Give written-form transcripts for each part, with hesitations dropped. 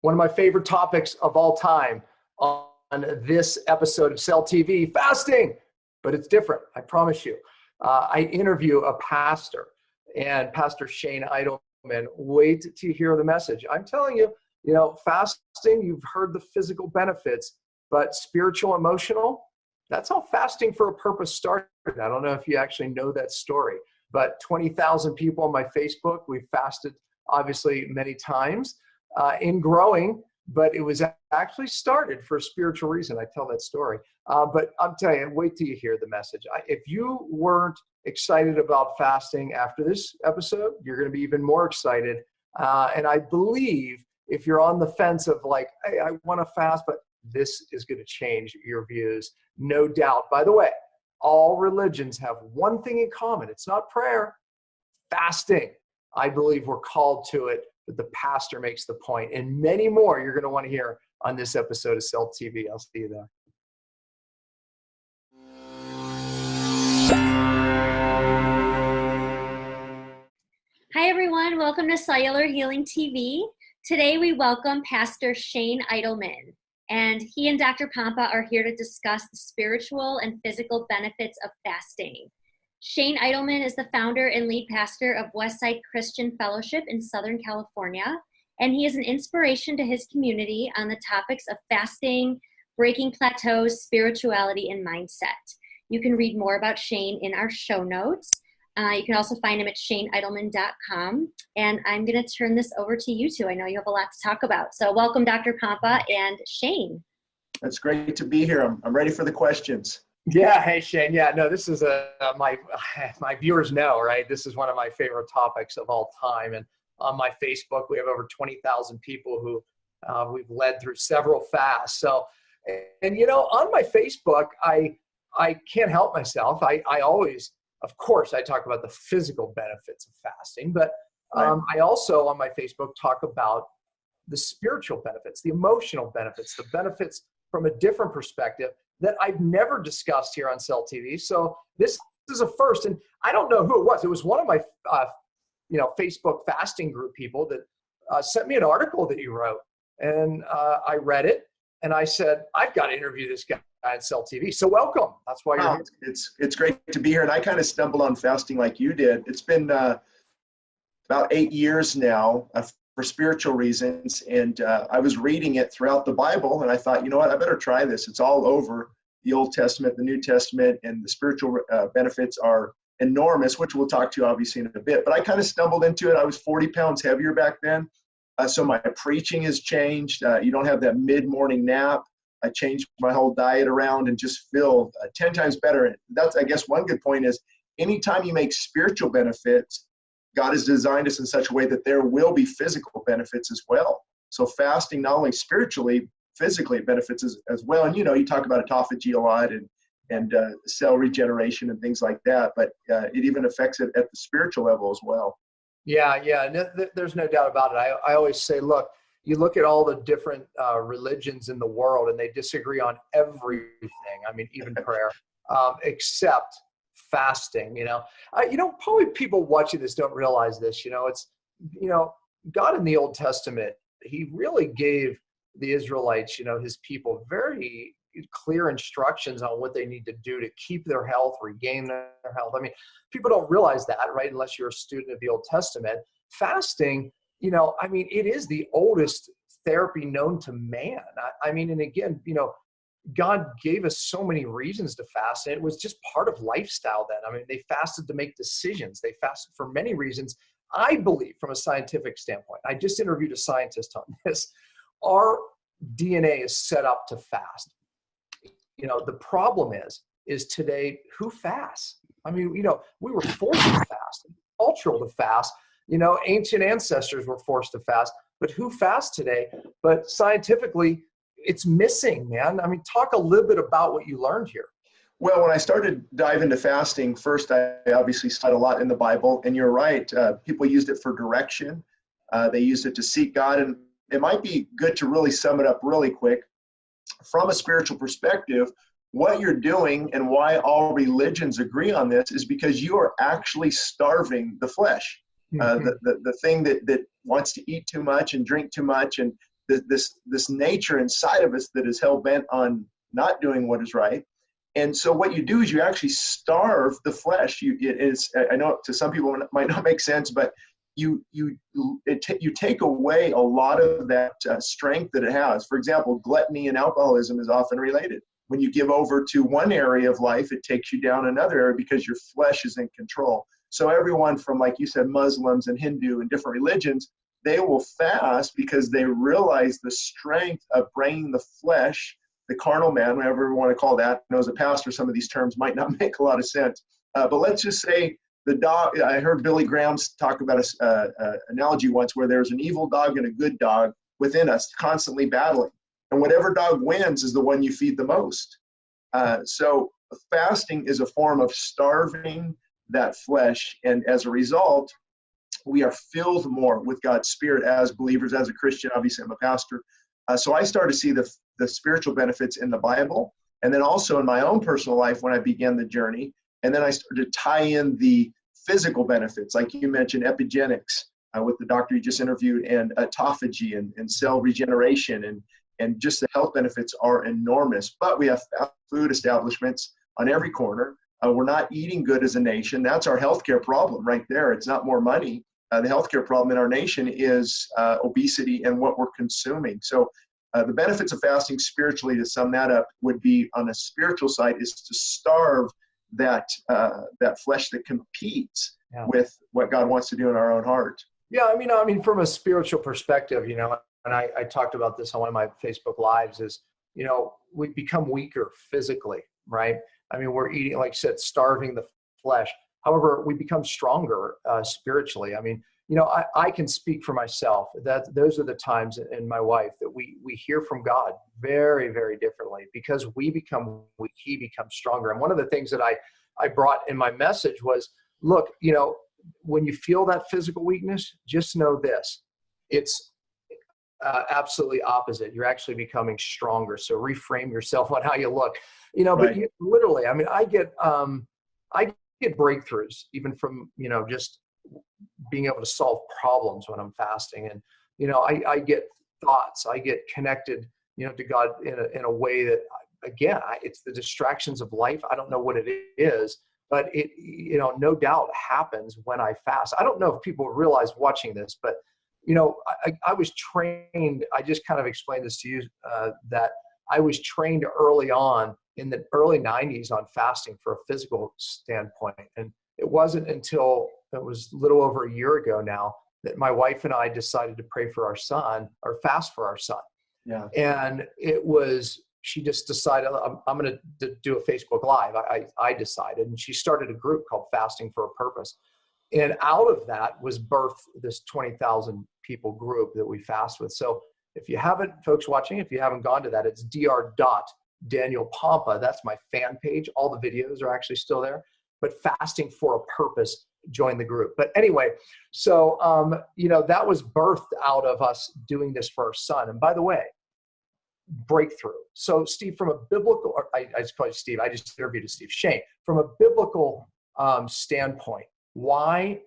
one of my favorite topics of all time on this episode of Cell TV, fasting, but it's different, I promise you. I interview a pastor, and Pastor Shane Idleman. Wait to hear the message. I'm telling you, fasting, you've heard the physical benefits, but spiritual, emotional, that's how fasting for a purpose started. I don't know if you actually know that story, but 20,000 people on my Facebook, we fasted obviously many times in growing, but it was actually started for a spiritual reason. I tell that story. But I'm telling you, wait till you hear the message. If you weren't excited about fasting after this episode, you're going to be even more excited. And I believe if you're on the fence of like, hey, I want to fast, but this is going to change your views, no doubt. By the way, all religions have one thing in common. It's not prayer, fasting. I believe we're called to it, but the pastor makes the point, and many more you're going to want to hear on this episode of Cell TV. I'll see you there. Hi, everyone. Welcome to Cellular Healing TV. Today, we welcome Pastor Shane Idleman, and he and Dr. Pompa are here to discuss the spiritual and physical benefits of fasting. Shane Idleman is the founder and lead pastor of Westside Christian Fellowship in Southern California, and he is an inspiration to his community on the topics of fasting, breaking plateaus, spirituality, and mindset. You can read more about Shane in our show notes. You can also find him at shaneidleman.com. And I'm going to turn this over to you two. I know you have a lot to talk about. So welcome, Dr. Pompa and Shane. It's great to be here. I'm ready for the questions. Yeah. Hey, Shane. Yeah, no, this is my viewers know, right? This is one of my favorite topics of all time. And on my Facebook, we have over 20,000 people who we've led through several fasts. So, and on my Facebook, I can't help myself. I always, of course, I talk about the physical benefits of fasting, but I also on my Facebook talk about the spiritual benefits, the emotional benefits, the benefits from a different perspective that I've never discussed here on Cell TV. So this is a first, and I don't know who it was. It was one of my, Facebook fasting group people that sent me an article that you wrote, and I read it, and I said, I've got to interview this guy on Cell TV. So welcome. That's why you're here. It's great to be here, and I kind of stumbled on fasting like you did. It's been about 8 years now for spiritual reasons, and I was reading it throughout the Bible, and I thought, you know what, I better try this. It's all over the Old Testament, the New Testament, and the spiritual benefits are enormous, which we'll talk to obviously in a bit. But I kind of stumbled into it. I was 40 pounds heavier back then, so my preaching has changed. You don't have that mid-morning nap. I changed my whole diet around and just feel 10 times better. That's, I guess, one good point is anytime you make spiritual benefits, God has designed us in such a way that there will be physical benefits as well. So fasting, not only spiritually, physically, it benefits as well. And, you talk about autophagy a lot and cell regeneration and things like that, but it even affects it at the spiritual level as well. Yeah. There's no doubt about it. I always say, look, you look at all the different religions in the world and they disagree on everything. I mean, even prayer, except fasting, probably people watching this don't realize this, it's, God in the Old Testament, he really gave the Israelites, his people very clear instructions on what they need to do to keep their health, regain their health. I mean, people don't realize that, right? Unless you're a student of the Old Testament. Fasting, it is the oldest therapy known to man. And again, God gave us so many reasons to fast, and it was just part of lifestyle then. I mean, they fasted to make decisions. They fasted for many reasons. I believe from a scientific standpoint, I just interviewed a scientist on this, our DNA is set up to fast. The problem is today, who fasts? I mean, we were forced to fast, cultural to fast. Ancient ancestors were forced to fast, but who fasts today? But scientifically, it's missing, man. I mean, talk a little bit about what you learned here. Well, when I started diving into fasting, first I obviously studied a lot in the Bible, and you're right. People used it for direction. They used it to seek God, and it might be good to really sum it up really quick. From a spiritual perspective, what you're doing and why all religions agree on this is because you are actually starving the flesh. The thing that wants to eat too much and drink too much, and this nature inside of us that is hell-bent on not doing what is right. And so what you do is you actually starve the flesh. I know to some people it might not make sense, but you take away a lot of that strength that it has. For example, gluttony and alcoholism is often related. When you give over to one area of life, it takes you down another area because your flesh is in control. So everyone from, like you said, Muslims and Hindu and different religions, they will fast because they realize the strength of bringing the flesh, the carnal man, whatever we want to call that. I know as a pastor, some of these terms might not make a lot of sense. But let's just say the dog, I heard Billy Graham talk about an analogy once where there's an evil dog and a good dog within us constantly battling. And whatever dog wins is the one you feed the most. So fasting is a form of starving that flesh. And as a result, we are filled more with God's Spirit as believers, as a Christian. Obviously, I'm a pastor. So I started to see the spiritual benefits in the Bible, and then also in my own personal life when I began the journey. And then I started to tie in the physical benefits, like you mentioned, epigenetics with the doctor you just interviewed, and autophagy and cell regeneration, and just the health benefits are enormous. But we have food establishments on every corner. We're not eating good as a nation. That's our healthcare problem right there. It's not more money. The healthcare problem in our nation is obesity and what we're consuming. So the benefits of fasting spiritually, to sum that up, would be on a spiritual side is to starve that flesh that competes with what God wants to do in our own heart. Yeah, I mean, from a spiritual perspective, and I talked about this on one of my Facebook Lives, is, we become weaker physically, right? I mean, we're eating, like you said, starving the flesh. However, we become stronger spiritually. I mean, I can speak for myself that those are the times, and my wife, that we hear from God very, very differently because we become weak, He becomes stronger. And one of the things that I brought in my message was, look, when you feel that physical weakness, just know this: it's absolutely opposite. You're actually becoming stronger. So reframe yourself on how you look. But literally, I mean, I get breakthroughs even from, just being able to solve problems when I'm fasting. And, I get thoughts, I get connected, to God in a way that, again, it's the distractions of life. I don't know what it is, but it, no doubt happens when I fast. I don't know if people realize watching this, but, I was trained, I just kind of explained this to you, that I was trained early on in the early 90s on fasting for a physical standpoint. And it wasn't until it was a little over a year ago now that my wife and I decided to pray for our son, or fast for our son. Yeah. And she just decided, I'm going to do a Facebook Live. I decided, and she started a group called Fasting for a Purpose. And out of that was birthed this 20,000 people group that we fast with. So if you haven't, folks watching, if you haven't gone to that, it's dr.danielpompa. That's my fan page. All the videos are actually still there. But Fasting for a Purpose, join the group. But anyway, so, that was birthed out of us doing this for our son. And by the way, breakthrough. So Steve, from a biblical, or I just call you Steve, I just interviewed Steve Shane. From a biblical standpoint, why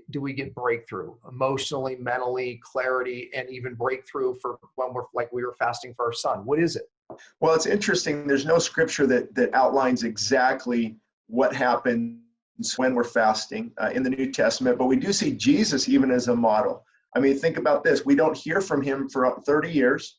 do we get breakthrough emotionally, mentally, clarity, and even breakthrough for when we were fasting for our son? What is it? Well, it's interesting. There's no scripture that outlines exactly what happens when we're fasting in the New Testament, but we do see Jesus even as a model. I mean, think about this. We don't hear from him for 30 years.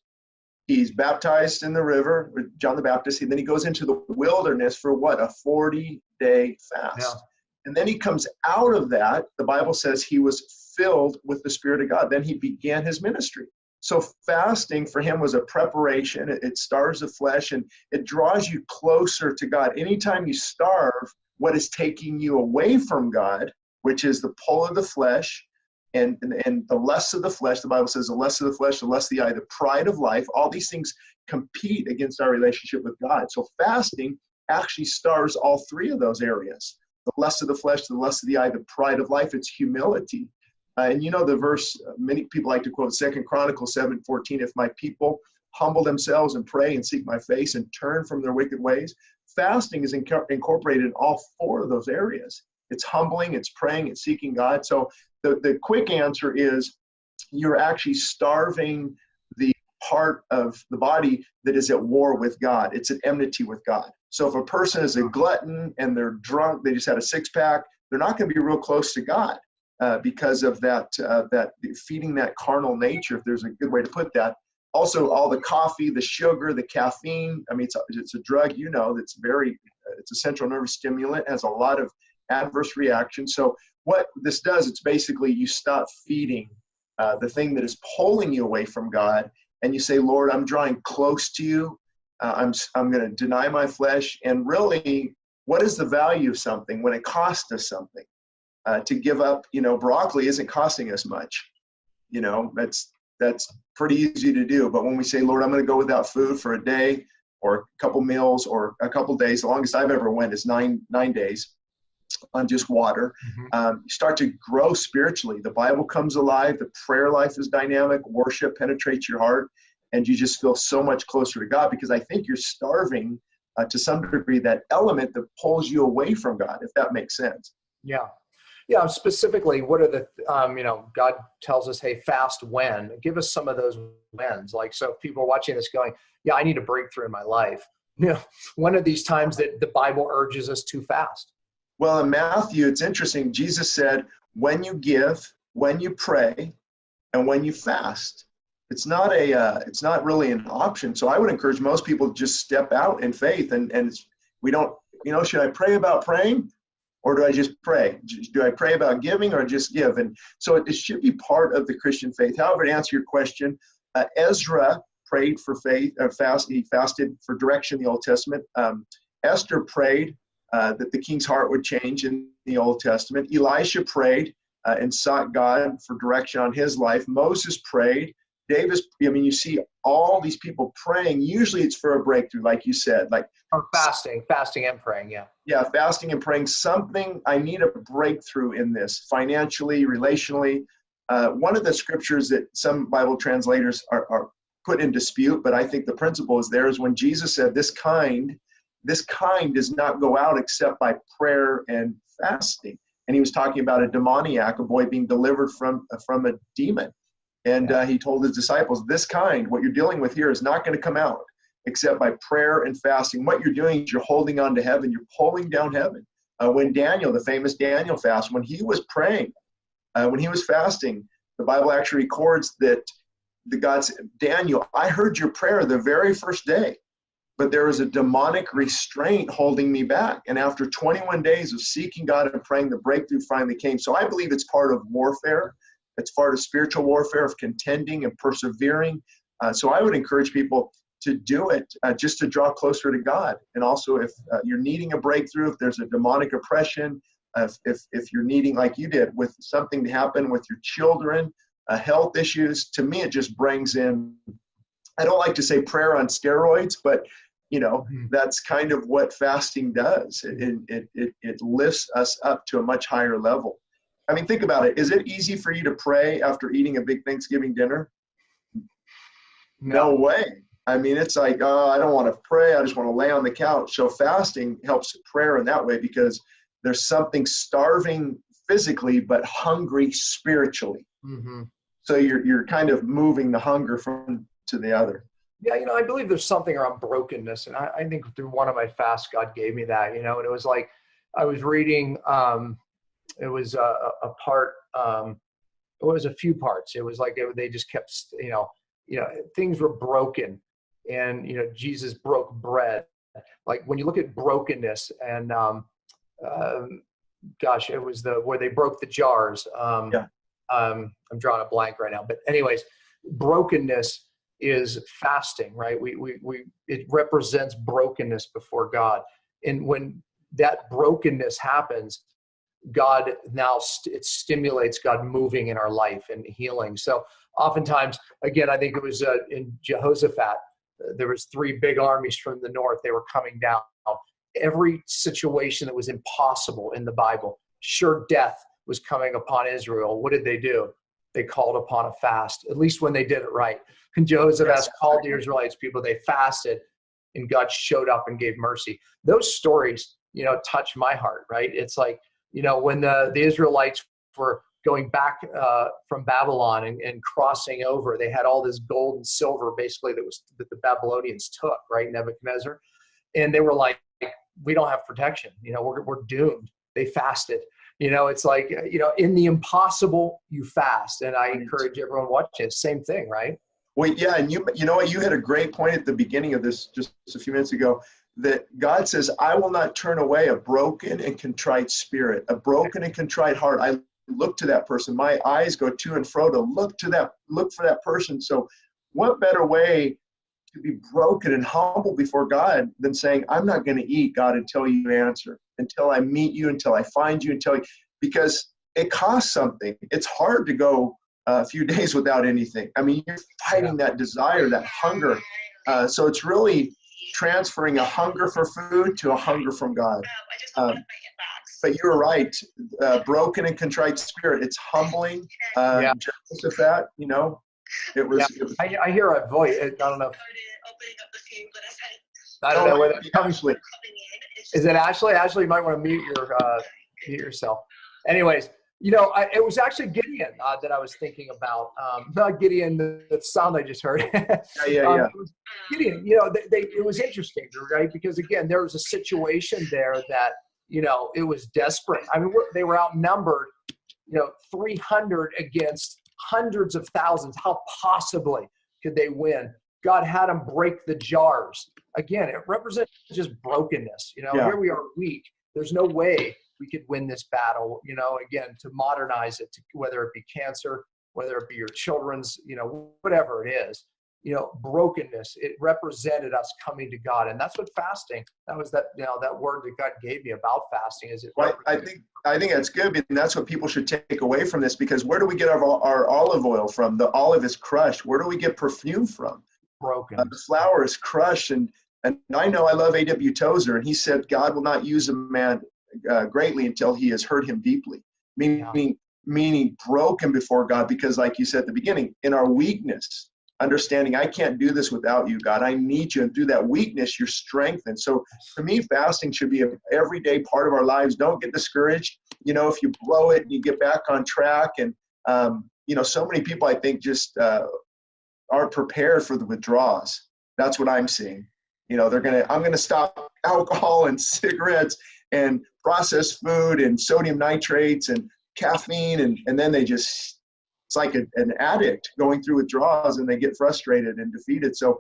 He's baptized in the river with John the Baptist, and then he goes into the wilderness for what? A 40-day fast. Yeah. And then he comes out of that. The Bible says he was filled with the Spirit of God. Then he began his ministry. So fasting for him was a preparation. It starves the flesh and it draws you closer to God. Anytime you starve what is taking you away from God, which is the pull of the flesh and the lust of the flesh, the Bible says the lust of the flesh, the lust of the eye, the pride of life, all these things compete against our relationship with God. So fasting actually starves all three of those areas. The lust of the flesh, the lust of the eye, the pride of life, it's humility. And the verse, many people like to quote 2 Chronicles 7:14, if my people humble themselves and pray and seek my face and turn from their wicked ways. Fasting is incorporated in all four of those areas. It's humbling, it's praying, it's seeking God. So the quick answer is you're actually starving the part of the body that is at war with God. It's at enmity with God. So if a person is a glutton and they're drunk, they just had a six-pack, they're not going to be real close to God because of that feeding that carnal nature, if there's a good way to put that. Also, all the coffee, the sugar, the caffeine. I mean, it's a drug, that's it's a central nervous stimulant, has a lot of adverse reactions. So what this does, it's basically you stop feeding the thing that is pulling you away from God, and you say, Lord, I'm drawing close to you. I'm going to deny my flesh. And really, what is the value of something when it costs us something? To give up, broccoli isn't costing us much. That's pretty easy to do. But when we say, Lord, I'm going to go without food for a day or a couple meals or a couple days, the longest I've ever went is nine days on just water. You start to grow spiritually. The Bible comes alive. The prayer life is dynamic. Worship penetrates your heart. And you just feel so much closer to God, because I think you're starving to some degree that element that pulls you away from God, if that makes sense. Yeah. Yeah. Specifically, what are the, God tells us, hey, fast when. Give us some of those whens. Like, so if people are watching this going, yeah, I need a breakthrough in my life. One of these times that the Bible urges us to fast. Well, in Matthew, it's interesting. Jesus said, when you give, when you pray, and when you fast. It's not really an option. So I would encourage most people to just step out in faith, and we don't, should I pray about praying, or do I just pray? Do I pray about giving, or just give? And so it should be part of the Christian faith. However, to answer your question, Ezra prayed for faith, he fasted for direction in the Old Testament. Esther prayed that the king's heart would change in the Old Testament. Elisha prayed and sought God for direction on his life. Moses prayed. You see all these people praying. Usually it's for a breakthrough, like you said. Or fasting and praying, yeah. Yeah, fasting and praying. I need a breakthrough in this, financially, relationally. One of the scriptures that some Bible translators are put in dispute, but I think the principle is there, is when Jesus said, this kind does not go out except by prayer and fasting. And he was talking about a demoniac, a boy being delivered from a demon. And he told his disciples, this kind, what you're dealing with here, is not going to come out except by prayer and fasting. What you're doing is you're holding on to heaven. You're pulling down heaven. When Daniel, the famous Daniel fast, when he was praying, when he was fasting, the Bible actually records that the God said, Daniel, I heard your prayer the very first day, but there was a demonic restraint holding me back. And after 21 days of seeking God and praying, the breakthrough finally came. So I believe it's part of warfare. It's part of spiritual warfare, of contending and persevering. So I would encourage people to do it just to draw closer to God. And also, if you're needing a breakthrough, if there's a demonic oppression, if you're needing, like you did, with something to happen with your children, health issues, to me, it just brings in, I don't like to say prayer on steroids, but that's kind of what fasting does. It lifts us up to a much higher level. I mean, think about it. Is it easy for you to pray after eating a big Thanksgiving dinner? No way. I mean, it's like, oh, I don't want to pray. I just want to lay on the couch. So fasting helps prayer in that way, because there's something starving physically, but hungry spiritually. Mm-hmm. So you're kind of moving the hunger from to the other. Yeah, I believe there's something around brokenness. And I think through one of my fasts, God gave me that, and it was like, I was reading, it was a part, it was a few parts. It was like they just kept, things were broken, and, Jesus broke bread. Like when you look at brokenness, and it was where they broke the jars. I'm drawing a blank right now, but anyways, brokenness is fasting, right? It represents brokenness before God. And when that brokenness happens, God now it stimulates God moving in our life and healing. So oftentimes, again, I think it was in Jehoshaphat, there was 3 big armies from the north. They were coming down. Every situation that was impossible in the Bible, sure death was coming upon Israel. What did they do? They called upon a fast, at least when they did it right. And Jehoshaphat called the Israelites people, they fasted, and God showed up and gave mercy. Those stories, touch my heart, right? It's like, when the Israelites were going back from Babylon and crossing over. They had all this gold and silver, basically, that the Babylonians took, right, Nebuchadnezzar. And they were like, we don't have protection. We're doomed. They fasted. It's like, in the impossible, you fast. And I encourage everyone watching it. Same thing, right? Well, yeah, and you know what? You had a great point at the beginning of this just a few minutes ago, that God says, I will not turn away a broken and contrite spirit, a broken and contrite heart. I look to that person. My eyes go to and fro to look for that person. So what better way to be broken and humble before God than saying, I'm not going to eat, God, until you answer, until I meet you, until I find you, because it costs something. It's hard to go a few days without anything. I mean, you're fighting that desire, that hunger. So it's really transferring a hunger for food to a hunger from God. But you're right. Broken and contrite spirit. It's humbling. Jehoshaphat, it was. I hear a voice. I don't know. I don't know where that's coming from. Is it Ashley? Ashley, you might want to mute yourself. Anyways, it was actually Gideon that I was thinking about. Not Gideon, the sound I just heard. Yeah. Gideon, it was interesting, right? Because again, there was a situation there that, it was desperate. I mean, they were outnumbered, 300 against hundreds of thousands. How possibly could they win? God had them break the jars. Again, it represents just brokenness. Here we are weak. There's no way we could win this battle, again, to modernize it, whether it be cancer, whether it be your children's, whatever it is, brokenness. It represented us coming to God. And that's what fasting, that was that word that God gave me about fasting. Is it? Well, I think that's good. And that's what people should take away from this, because where do we get our olive oil from? The olive is crushed. Where do we get perfume from? Broken. The flower is crushed. And I know I love A.W. Tozer, and he said, God will not use a man greatly until he has hurt him deeply, meaning broken before God, because like you said at the beginning, in our weakness, understanding I can't do this without you, God, I need you, and through that weakness you're strengthened. So for me, fasting should be an everyday part of our lives. Don't get discouraged, if you blow it, you get back on track. And so many people, I think, just aren't prepared for the withdrawals. That's what I'm seeing. I'm gonna stop alcohol and cigarettes and processed food and sodium nitrates and caffeine, and then it's like an addict going through withdrawals, and they get frustrated and defeated. So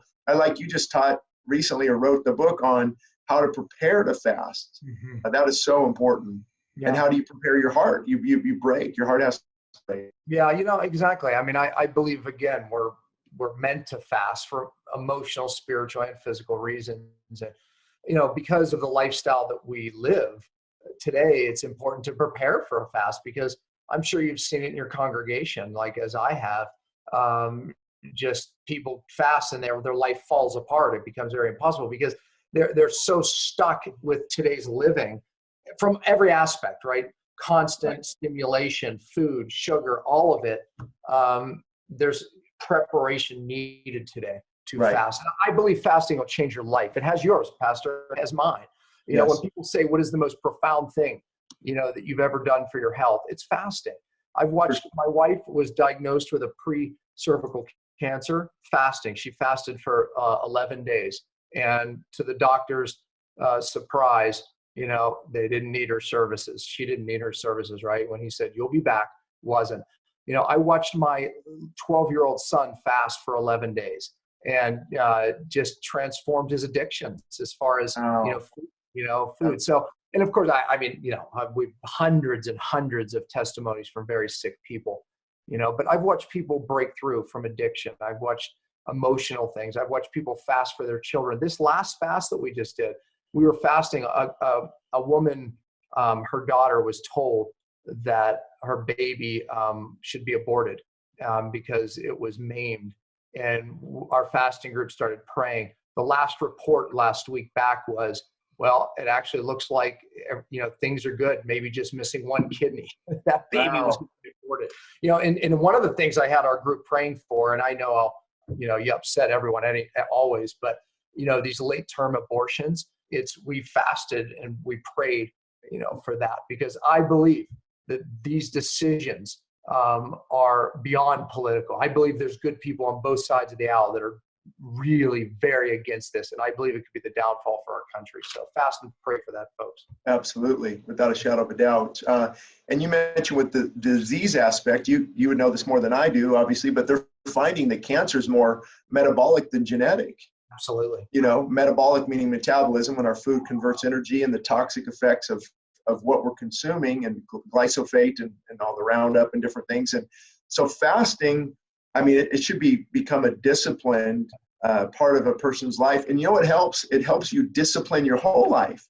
you just taught recently or wrote the book on how to prepare to fast. Mm-hmm. That is so important. Yeah. And how do you prepare your heart? You break, your heart has to break. Yeah, exactly. I mean, I believe, again, we're meant to fast for emotional, spiritual, and physical reasons. And, because of the lifestyle that we live today, it's important to prepare for a fast, because I'm sure you've seen it in your congregation, like as I have, just people fast and their life falls apart. It becomes very impossible because they're so stuck with today's living from every aspect, right? Constant stimulation, food, sugar, all of it. There's preparation needed today to fast. And I believe fasting will change your life. It has yours, Pastor. It has mine. When people say, what is the most profound thing, that you've ever done for your health? It's fasting. I've watched, my wife was diagnosed with a pre-cervical cancer, fasting. She fasted for 11 days. And to the doctor's surprise, they didn't need her services. She didn't need her services, right? When he said, you'll be back, wasn't. I watched my 12-year-old son fast for 11 days and just transformed his addictions as far as, food. So, and of course, we've hundreds and hundreds of testimonies from very sick people, but I've watched people break through from addiction. I've watched emotional things. I've watched people fast for their children. This last fast that we just did, we were fasting. A woman, her daughter was told that her baby should be aborted because it was maimed. And our fasting group started praying. The last report last week back was, well, it actually looks like, things are good, maybe just missing one kidney. That baby was going to be aborted. And one of the things I had our group praying for, and I know you upset everyone always, but, these late term abortions, we fasted and we prayed, for that, because I believe that these decisions are beyond political. I believe there's good people on both sides of the aisle that are really very against this, and I believe it could be the downfall for our country. So fast and pray for that, folks. Absolutely, without a shadow of a doubt. And you mentioned with the disease aspect, you would know this more than I do, obviously, but they're finding that cancer is more metabolic than genetic. Absolutely. You know, metabolic meaning metabolism, when our food converts energy, and the toxic effects of what we're consuming, and glyphosate and all the Roundup and different things. And so fasting, I mean, it should become a disciplined part of a person's life. And you know what helps? It helps you discipline your whole life.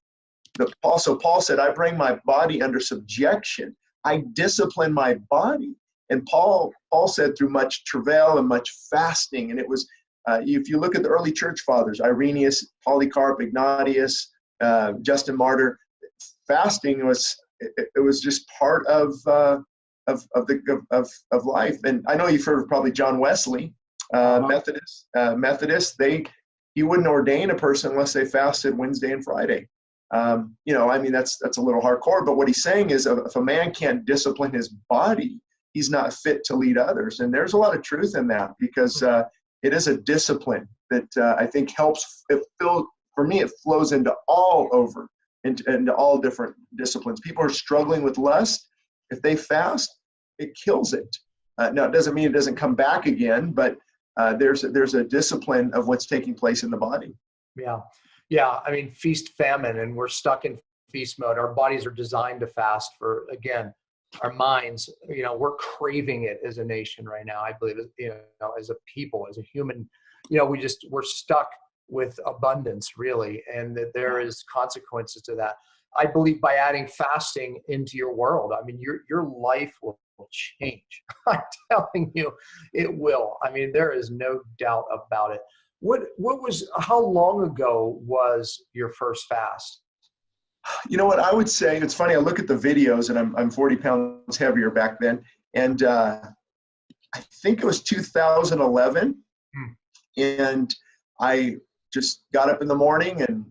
So Paul said, I bring my body under subjection. I discipline my body. And Paul said, through much travail and much fasting. And it was, if you look at the early church fathers, Irenaeus, Polycarp, Ignatius, Justin Martyr, fasting was just part of life. And I know you've heard of probably John Wesley, Methodist. He wouldn't ordain a person unless they fasted Wednesday and Friday. You know, I mean, that's a little hardcore, but what he's saying is, if a man can't discipline his body, he's not fit to lead others. And there's a lot of truth in that, because it is a discipline that I think helps. For me, it flows into into all different disciplines. People are struggling with lust. If they fast, it kills it. Now, it doesn't mean it doesn't come back again, but there's a discipline of what's taking place in the body. Yeah. I mean, feast, famine, and we're stuck in feast mode. Our bodies are designed to fast for, again, our minds. You know, we're craving it as a nation right now. I believe, you know, as a people, as a human, you know, we're stuck with abundance, really, and that there is consequences to that. I believe by adding fasting into your world, I mean, your life will change. I'm telling you, it will. I mean, there is no doubt about it. How long ago was your first fast? You know what I would say? It's funny. I look at the videos, and I'm 40 pounds heavier back then, and I think it was 2011, and I just got up in the morning and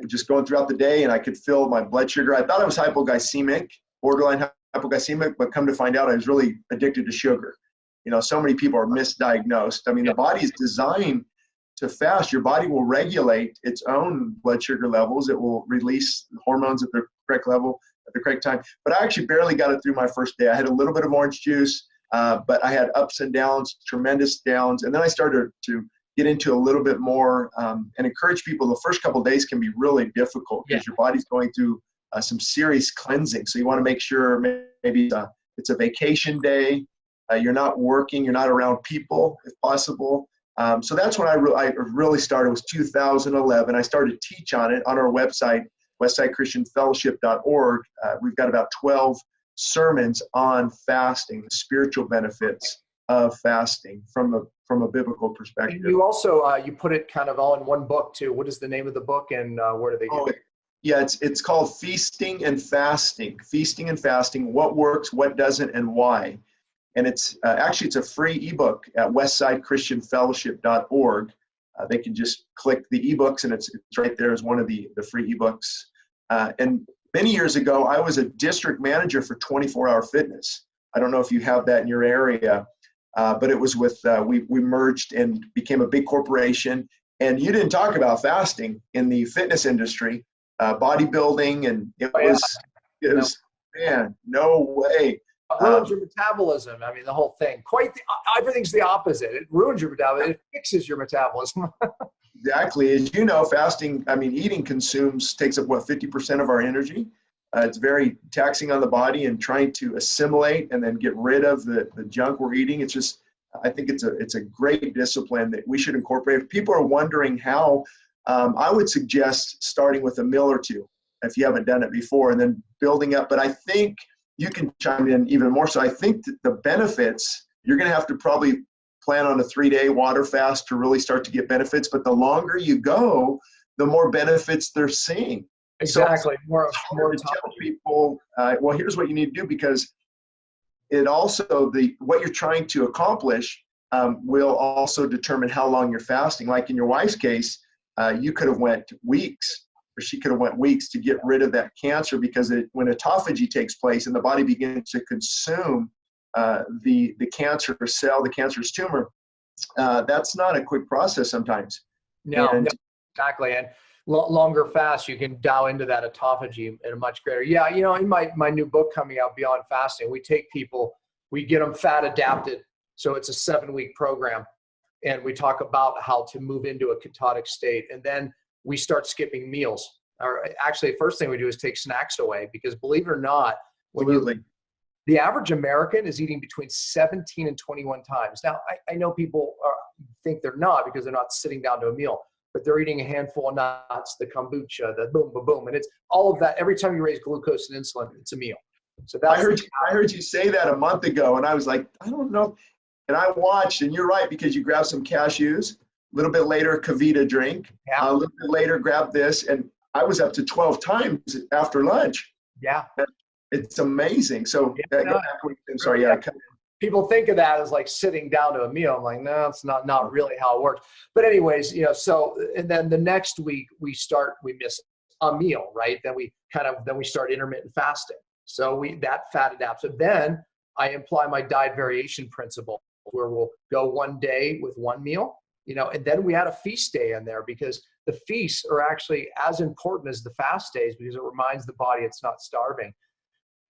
just going throughout the day, and I could feel my blood sugar. I thought I was hypoglycemic, borderline hypoglycemic, but come to find out I was really addicted to sugar. You know, so many people are misdiagnosed. I mean, the body is designed to fast. Your body will regulate its own blood sugar levels. It will release hormones at the correct level at the correct time. But I actually barely got it through my first day. I had a little bit of orange juice, but I had ups and downs, tremendous downs. And then I started to get into a little bit more and encourage people. The first couple of days can be really difficult because your body's going through some serious cleansing. So you want to make sure maybe it's a vacation day. You're not working, you're not around people if possible. So that's when I really started, was 2011. I started to teach on it on our website, westsidechristianfellowship.org. We've got about 12 sermons on fasting, the spiritual benefits of fasting from a biblical perspective. And you also, you put it kind of all in one book too. What is the name of the book, and where do they get it? Yeah, it's called Feasting and Fasting. Feasting and Fasting, what works, what doesn't, and why. And it's actually, it's a free ebook at westsidechristianfellowship.org. They can just click the ebooks, and it's right there as one of the free ebooks. And many years ago, I was a district manager for 24-Hour Fitness. I don't know if you have that in your area, but it was with, we merged and became a big corporation. And you didn't talk about fasting in the fitness industry, bodybuilding, and it was, man, no way. Ruins your metabolism. I mean, the whole thing. Everything's the opposite. It ruins your metabolism. It fixes your metabolism. Exactly. As you know, fasting, I mean, eating takes up, 50% of our energy. It's very taxing on the body, and trying to assimilate and then get rid of the junk we're eating. It's just, I think it's a great discipline that we should incorporate. If people are wondering how, I would suggest starting with a meal or two if you haven't done it before, and then building up. But I think you can chime in even more. So I think that the benefits, you're going to have to probably plan on a 3-day water fast to really start to get benefits. But the longer you go, the more benefits they're seeing. Exactly. So more to tell people, well, here's what you need to do, because it also, what you're trying to accomplish will also determine how long you're fasting. Like in your wife's case, you could have went weeks. or she could have went weeks to get rid of that cancer, because when autophagy takes place and the body begins to consume the cancer cell, the cancerous tumor, that's not a quick process sometimes. No, exactly. And longer fast, you can dial into that autophagy in a much greater. Yeah, in my new book coming out, Beyond Fasting, we take people, we get them fat adapted. So it's a 7-week program. And we talk about how to move into a ketotic state. And then we start skipping meals. Or actually, the first thing we do is take snacks away, because believe it or not, the average American is eating between 17 and 21 times. Now, I know people think they're not, because they're not sitting down to a meal, but they're eating a handful of nuts, the kombucha, the boom, boom, boom. And it's all of that. Every time you raise glucose and insulin, it's a meal. So that's I heard you say that a month ago, and I was like, I don't know. And I watched, and you're right, because you grab some cashews, a little bit later, a Kavita drink, a little bit later, grab this, and I was up to 12 times after lunch. Yeah. It's amazing. So, I'm sorry, people think of that as like sitting down to a meal. I'm like, no, it's not really how it works. But anyways, so, and then the next week we miss a meal, right? Then we start intermittent fasting. So that fat adapts. So then I imply my diet variation principle, where we'll go one day with one meal, and then we add a feast day in there, because the feasts are actually as important as the fast days, because it reminds the body it's not starving.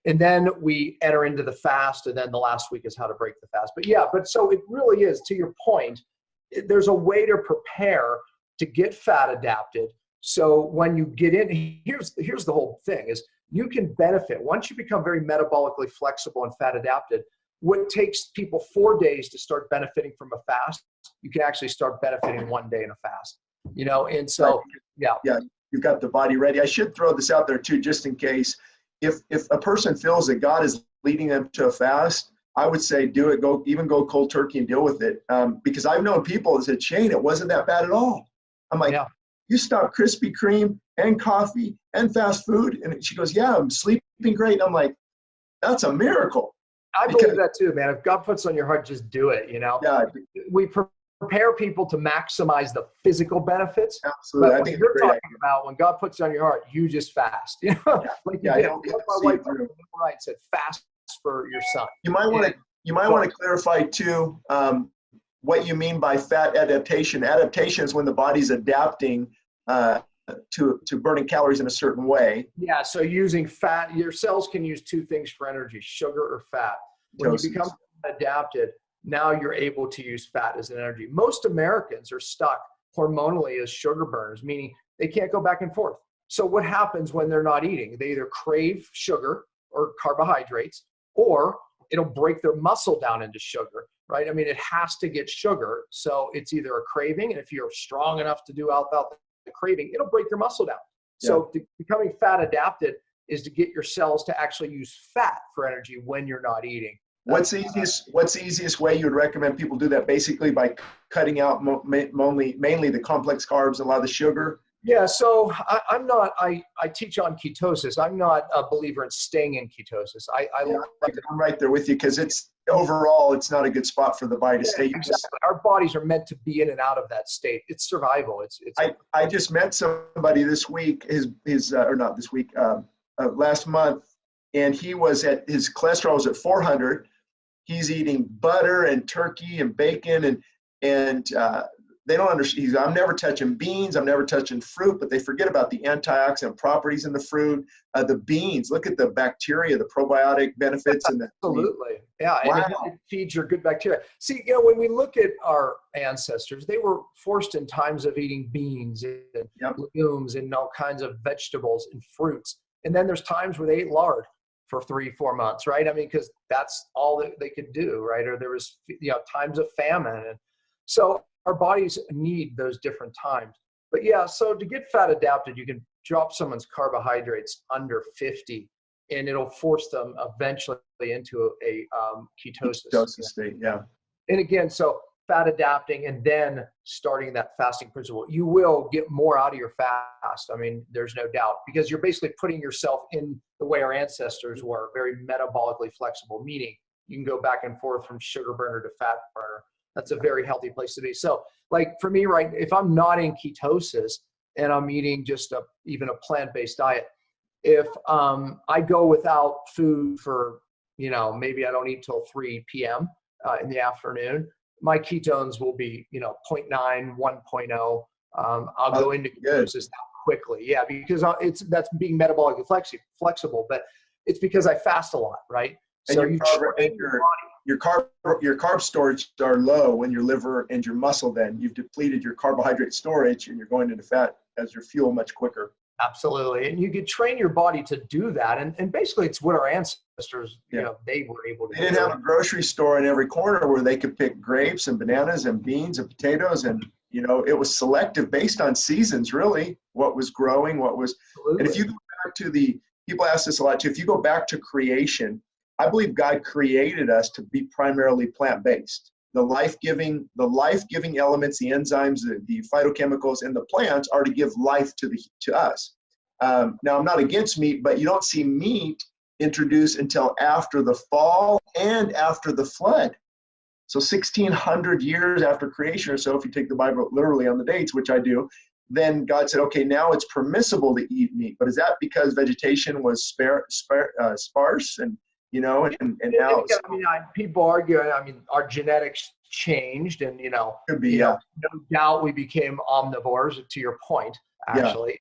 And then we enter into the fast, and then the last week is how to break the fast. But so it really is, to your point, there's a way to prepare to get fat adapted. So when you get in, here's the whole thing is, you can benefit once you become very metabolically flexible and fat adapted. What takes people 4 days to start benefiting from a fast, you can actually start benefiting one day in a fast. And so yeah, you've got the body ready. I should throw this out there too, just in case. If a person feels that God is leading them to a fast, I would say do it. Go cold turkey and deal with it. Because I've known people that said, Shane, it wasn't that bad at all. I'm like, you stop Krispy Kreme and coffee and fast food? And she goes, yeah, I'm sleeping great. I'm like, that's a miracle. I believe that too, man. If God puts on your heart, just do it. Yeah. We prepare people to maximize the physical benefits. Absolutely. But when you're talking about when God puts it on your heart, you just fast. Like my wife said, fast for your son. You might want to clarify too what you mean by fat adaptation. Adaptation is when the body's adapting to burning calories in a certain way. Yeah, so using fat, your cells can use two things for energy, sugar or fat. When you become adapted, now you're able to use fat as an energy. Most Americans are stuck hormonally as sugar burners, meaning they can't go back and forth. So what happens when they're not eating? They either crave sugar or carbohydrates, or it'll break their muscle down into sugar, right? I mean, it has to get sugar. So it's either a craving, and if you're strong enough to do without the craving, it'll break your muscle down. So becoming fat adapted is to get your cells to actually use fat for energy when you're not eating. What's the easiest way you would recommend people do that? Basically by cutting out mainly the complex carbs and a lot of the sugar? Yeah, so I teach on ketosis. I'm not a believer in staying in ketosis. I'm right there with you, because overall it's not a good spot for the body to stay. Exactly. Our bodies are meant to be in and out of that state. It's survival. I just met somebody this week, last month, and his cholesterol was at 400. He's eating butter and turkey and bacon, and they don't understand. I'm never touching beans. I'm never touching fruit, but they forget about the antioxidant properties in the fruit. The beans, look at the bacteria, the probiotic benefits. Absolutely. Yeah. Wow. And it feeds your good bacteria. See, when we look at our ancestors, they were forced in times of eating beans and legumes and all kinds of vegetables and fruits. And then there's times where they ate lard for 3-4 months, right? I mean, because that's all that they could do, right? Or there was, times of famine. And so our bodies need those different times. But yeah, so to get fat adapted, you can drop someone's carbohydrates under 50, and it'll force them eventually into a ketosis state. Yeah. And again, so fat adapting and then starting that fasting principle, you will get more out of your fast. I mean, there's no doubt, because you're basically putting yourself in the way our ancestors were, very metabolically flexible, meaning you can go back and forth from sugar burner to fat burner. That's a very healthy place to be. So like for me, right, if I'm not in ketosis and I'm eating just even a plant-based diet, if I go without food for, maybe I don't eat till 3 p.m. In the afternoon, my ketones will be, 0.9, 1.0. I'll go into ketosis quickly. Yeah, because that's being metabolically flexible, but it's because I fast a lot, right? And so your carb storage are low in your liver and your muscle. Then you've depleted your carbohydrate storage, and you're going into fat as your fuel much quicker. Absolutely. And you could train your body to do that. And basically it's what our ancestors, they were able to do. They didn't have a grocery store in every corner where they could pick grapes and bananas and beans and potatoes. And, it was selective based on seasons, really, what was growing, Absolutely. And if you go back to people ask this a lot too, if you go back to creation, I believe God created us to be primarily plant-based. The life-giving elements, the enzymes, the phytochemicals in the plants are to give life to us. Now, I'm not against meat, but you don't see meat introduced until after the fall and after the flood. So 1,600 years after creation or so, if you take the Bible literally on the dates, which I do, then God said, okay, now it's permissible to eat meat. But is that because vegetation was sparse and now people argue, our genetics changed and, could be, no doubt we became omnivores, to your point, actually.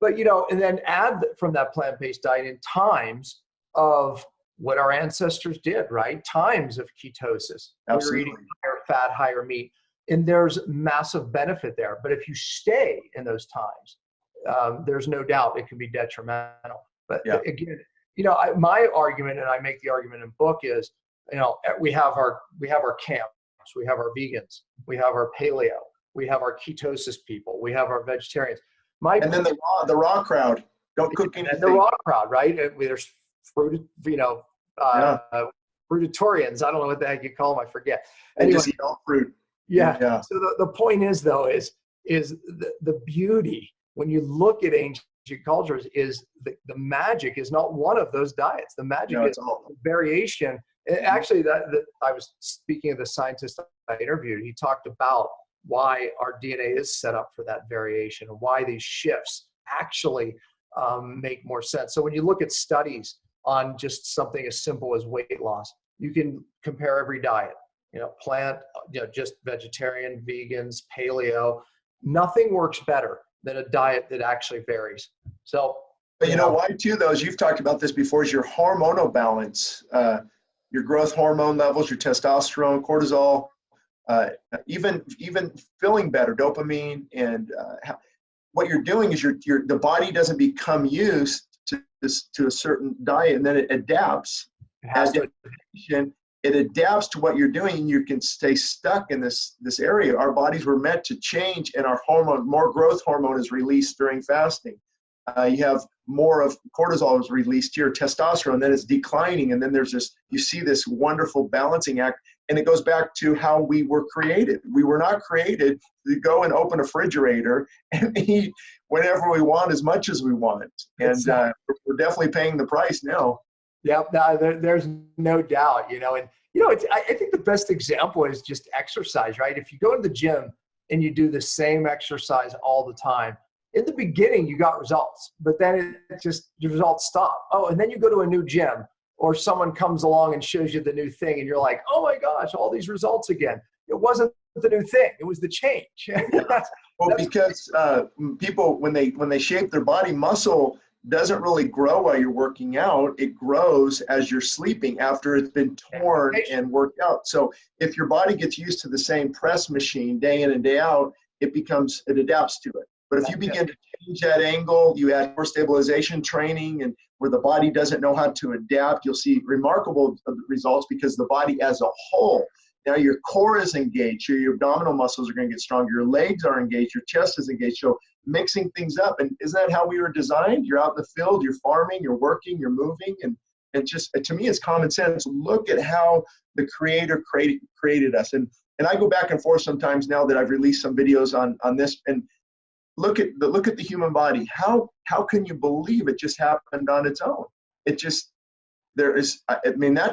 But, and then add from that plant-based diet in times of what our ancestors did, right? Times of ketosis. Absolutely. We were eating higher fat, higher meat, and there's massive benefit there. But if you stay in those times, there's no doubt it can be detrimental. But again, my argument, and I make the argument in book, is, we have our camps, we have our vegans, we have our paleo, we have our ketosis people, we have our vegetarians. And then the raw crowd don't cook anything. The raw crowd, right? There's fruitarians. I don't know what the heck you call them. I forget. Anyway, just eat all fruit. Yeah. So the point is, though, is the beauty when you look at ancient cultures is the magic is not one of those diets. The magic is all variation. Actually, that I was speaking of the scientist I interviewed. He talked about why our DNA is set up for that variation and why these shifts actually make more sense. So when you look at studies on just something as simple as weight loss, you can compare every diet, plant, just vegetarian, vegans, paleo. Nothing works better than a diet that actually varies. So, but why too, though, as you've talked about this before, is your hormonal balance, your growth hormone levels, your testosterone, cortisol, even feeling better, dopamine, and what you're doing is the body doesn't become used to a certain diet, and then it adapts. It adapts to what you're doing, and you can stay stuck in this area. Our bodies were meant to change, and more growth hormone is released during fasting. You have more of cortisol is released here, testosterone, then it's declining, and then you see this wonderful balancing act, and it goes back to how we were created. We were not created to go and open a refrigerator and eat whenever we want, as much as we want, and we're definitely paying the price now. Yeah, there's no doubt, and I think the best example is just exercise, right? If you go to the gym and you do the same exercise all the time, in the beginning you got results, but then the results stop. Oh, and then you go to a new gym or someone comes along and shows you the new thing and you're like, oh my gosh, all these results again. It wasn't the new thing, it was the change. Well, because people, when they shape their body, muscle doesn't really grow while you're working out. It grows as you're sleeping after it's been torn and worked out. So if your body gets used to the same press machine day in and day out, it adapts to it. But if you begin to change that angle, you add more stabilization training, and where the body doesn't know how to adapt, you'll see remarkable results because the body as a whole, now your core is engaged, your abdominal muscles are going to get stronger, your legs are engaged, your chest is engaged. So mixing things up. And isn't that how we were designed? You're out in the field, you're farming, you're working, you're moving. And just, to me, it's common sense. Look at how the Creator created us. And I go back and forth sometimes now that I've released some videos on this, and look at the human body. How can you believe it just happened on its own? That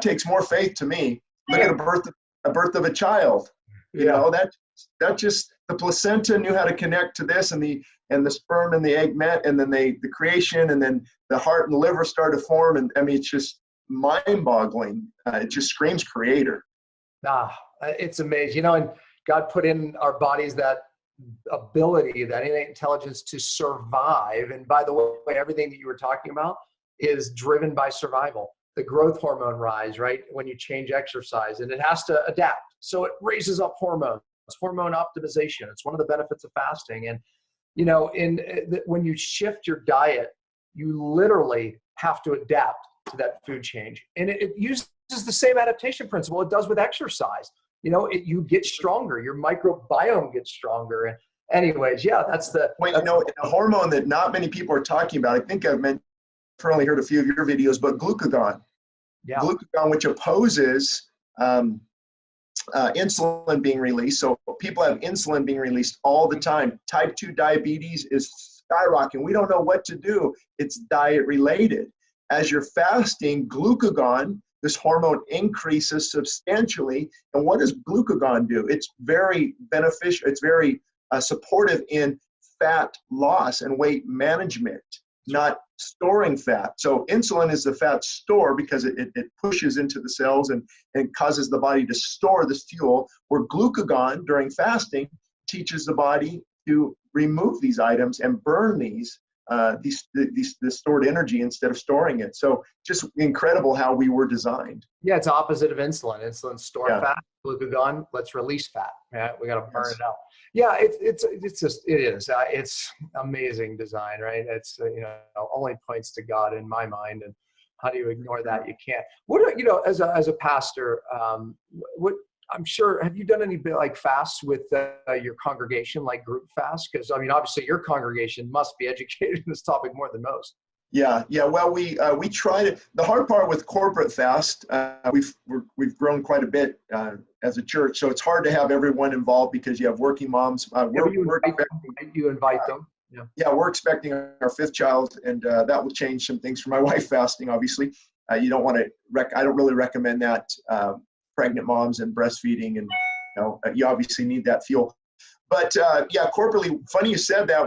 takes more faith to me. Look at a birth of a child. That's the placenta knew how to connect to this, and the sperm and the egg met, and then the creation, and then the heart and the liver started to form. And I mean, it's just mind-boggling. It just screams creator. It's amazing, and God put in our bodies that ability, that innate intelligence to survive. And by the way, everything that you were talking about is driven by survival. The growth hormone rise, right, when you change exercise, and it has to adapt. So it raises up hormones, hormone optimization. It's one of the benefits of fasting. And, when you shift your diet, you literally have to adapt to that food change. And it uses the same adaptation principle it does with exercise. You get stronger, your microbiome gets stronger. And anyways, that's a hormone that not many people are talking about. I think I've only heard a few of your videos, but glucagon. Yeah. Glucagon, which opposes insulin being released. So people have insulin being released all the time. Type 2 diabetes is skyrocketing. We don't know what to do. It's diet related. As you're fasting, glucagon, this hormone, increases substantially. And what does glucagon do? It's very beneficial. It's very supportive in fat loss and weight management, not storing fat. So insulin is the fat store because it pushes into the cells and causes the body to store this fuel, where glucagon during fasting teaches the body to remove these items and burn these stored energy instead of storing it. So just incredible how we were designed. Yeah, it's opposite of insulin. Insulin store fat. Glucagon, let's release fat. Yeah, we got to burn it out. Yeah, it's amazing design, right? It's only points to God in my mind, and how do you ignore that? You can't. What as a pastor, what I'm sure, have you done any like fasts with your congregation, like group fasts? Because I mean, obviously your congregation must be educated in this topic more than most. Yeah. Well, we try to. The hard part with corporate fast, we've grown quite a bit as a church, so it's hard to have everyone involved because you have working moms. You invite them. Yeah, we're expecting our 5th child, and that will change some things for my wife fasting. Obviously, you don't want to. I don't really recommend that. Pregnant moms and breastfeeding, and you obviously need that fuel. But corporately, funny you said that.